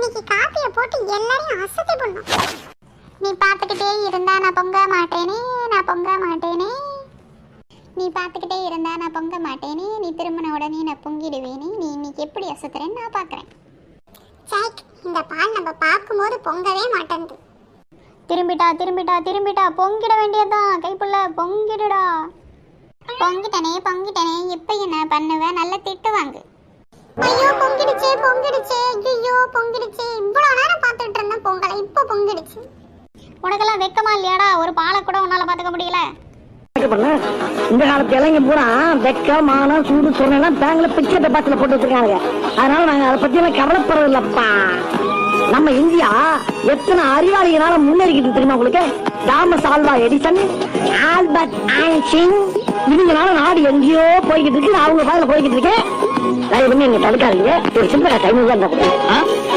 இன்னைக்கு காப்பிய போட்டு எல்லாரையும் அசத்தி பண்ணும். நீ பார்த்துக்கிட்டே இருந்தா நான் பொங்க மாட்டேனே, நான் பொங்க மாட்டேனே. நீ பார்த்துக்கிட்டே இருந்தா நான் பொங்க மாட்டேனே, நீ திரும்பின உடனே நான் பொங்கிடுவேனே. நீ இன்னைக்கு எப்படி அசத்துறேன்னு நான் பார்க்குறேன். சாக், இந்த பால் நம்ம பார்க்கும்போது பொங்கவே மாட்டேங்குது. திரும்பிட்டா திரும்பிட்டா திரும்பிட்டா பொங்கிட வேண்டியதுதான். கைப்புள்ள பொங்கிடுடா. பொங்கிட்டனே பொங்கிட்டனே, இப்போ என்ன பண்ணுவேன்? நல்ல திட்டு வாங்கு. ஐயோ பொங்கிடுச்சே பொங்கிடுச்சே, ஐயோ பொங்கிடுச்சே. இவ்வளோ நேரம் பார்த்துட்டு இருந்தேன் பொங்கலை, இப்போ பொங்கிடுச்சு. உனக்கெல்லாம் வெக்கமா இல்லையாடா? ஒரு பாலை கூட உன்னால பார்த்துக்க முடியல. இந்த காலத்து இளைஞர் பூரா வெக்க மானம் சூடு சொன்னா பேங்க்ல பிச்சை டெபாசிட்ல போட்டு வச்சிருக்காங்க. அதனால நாங்க அதை பத்தி எல்லாம் கவலைப்படுறது இல்லப்பா. நம்ம இந்தியா எத்தனை அறிவாளிகளால முன்னேறிக்கிட்டு தெரியுமா உங்களுக்கு? Thomas Alva Edison, Albert Einstein, இவங்களால நாடு எங்கேயோ போய்கிட்டு இருக்கு. அவங்க பாதையில போய்கிட்டு இருக்கேன். தயவு பண்ணி எங்க தடுக்காதீங்க. ஒரு சின்ன டைம் தான்